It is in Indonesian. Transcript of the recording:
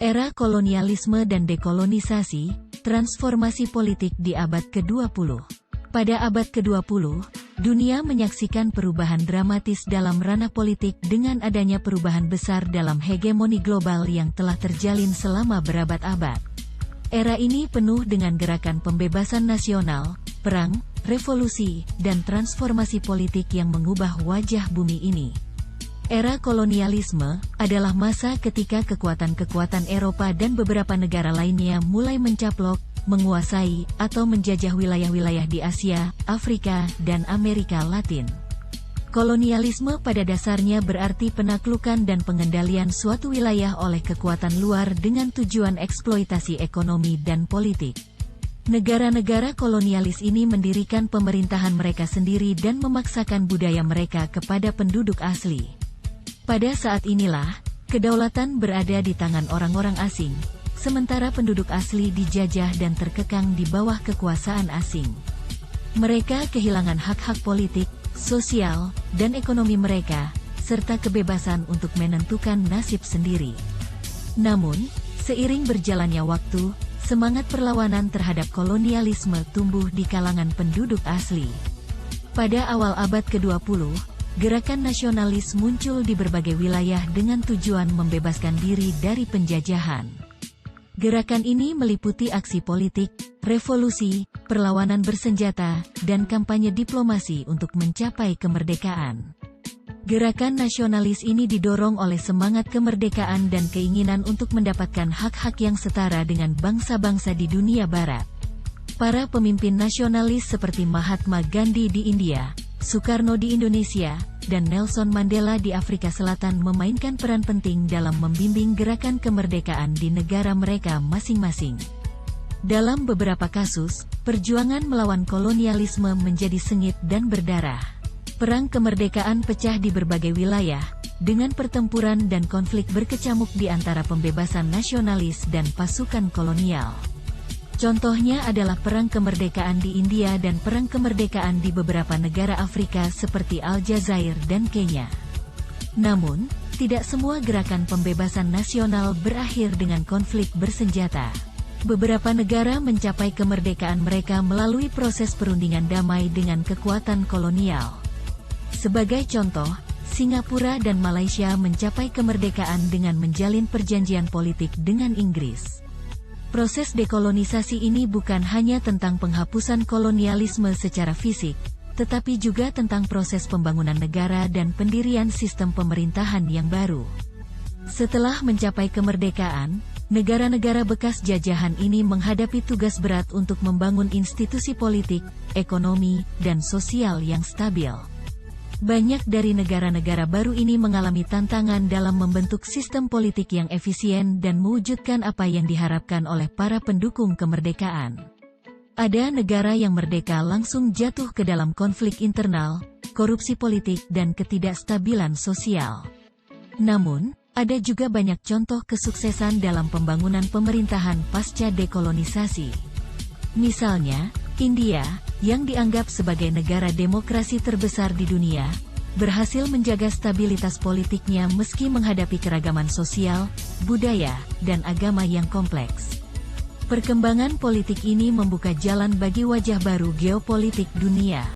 Era kolonialisme dan dekolonisasi, transformasi politik di abad ke-20. Pada abad ke-20, dunia menyaksikan perubahan dramatis dalam ranah politik dengan adanya perubahan besar dalam hegemoni global yang telah terjalin selama berabad-abad. Era ini penuh dengan gerakan pembebasan nasional, perang, revolusi, dan transformasi politik yang mengubah wajah bumi ini. Era kolonialisme adalah masa ketika kekuatan-kekuatan Eropa dan beberapa negara lainnya mulai mencaplok, menguasai, atau menjajah wilayah-wilayah di Asia, Afrika, dan Amerika Latin. Kolonialisme pada dasarnya berarti penaklukan dan pengendalian suatu wilayah oleh kekuatan luar dengan tujuan eksploitasi ekonomi dan politik. Negara-negara kolonialis ini mendirikan pemerintahan mereka sendiri dan memaksakan budaya mereka kepada penduduk asli. Pada saat inilah, kedaulatan berada di tangan orang-orang asing, sementara penduduk asli dijajah dan terkekang di bawah kekuasaan asing. Mereka kehilangan hak-hak politik, sosial, dan ekonomi mereka, serta kebebasan untuk menentukan nasib sendiri. Namun, seiring berjalannya waktu, semangat perlawanan terhadap kolonialisme tumbuh di kalangan penduduk asli. Pada awal abad ke-20, gerakan nasionalis muncul di berbagai wilayah dengan tujuan membebaskan diri dari penjajahan. Gerakan ini meliputi aksi politik, revolusi, perlawanan bersenjata, dan kampanye diplomasi untuk mencapai kemerdekaan. Gerakan nasionalis ini didorong oleh semangat kemerdekaan dan keinginan untuk mendapatkan hak-hak yang setara dengan bangsa-bangsa di dunia barat. Para pemimpin nasionalis seperti Mahatma Gandhi di India, Soekarno di Indonesia, dan Nelson Mandela di Afrika Selatan memainkan peran penting dalam membimbing gerakan kemerdekaan di negara mereka masing-masing. Dalam beberapa kasus, perjuangan melawan kolonialisme menjadi sengit dan berdarah. Perang kemerdekaan pecah di berbagai wilayah, dengan pertempuran dan konflik berkecamuk di antara pembebasan nasionalis dan pasukan kolonial. Contohnya adalah Perang Kemerdekaan di India dan Perang Kemerdekaan di beberapa negara Afrika seperti Aljazair dan Kenya. Namun, tidak semua gerakan pembebasan nasional berakhir dengan konflik bersenjata. Beberapa negara mencapai kemerdekaan mereka melalui proses perundingan damai dengan kekuatan kolonial. Sebagai contoh, Singapura dan Malaysia mencapai kemerdekaan dengan menjalin perjanjian politik dengan Inggris. Proses dekolonisasi ini bukan hanya tentang penghapusan kolonialisme secara fisik, tetapi juga tentang proses pembangunan negara dan pendirian sistem pemerintahan yang baru. Setelah mencapai kemerdekaan, negara-negara bekas jajahan ini menghadapi tugas berat untuk membangun institusi politik, ekonomi, dan sosial yang stabil. Banyak dari negara-negara baru ini mengalami tantangan dalam membentuk sistem politik yang efisien dan mewujudkan apa yang diharapkan oleh para pendukung kemerdekaan. Ada negara yang merdeka langsung jatuh ke dalam konflik internal, korupsi politik dan ketidakstabilan sosial. Namun, ada juga banyak contoh kesuksesan dalam pembangunan pemerintahan pasca dekolonisasi. Misalnya, India, yang dianggap sebagai negara demokrasi terbesar di dunia, berhasil menjaga stabilitas politiknya meski menghadapi keragaman sosial, budaya, dan agama yang kompleks. Perkembangan politik ini membuka jalan bagi wajah baru geopolitik dunia.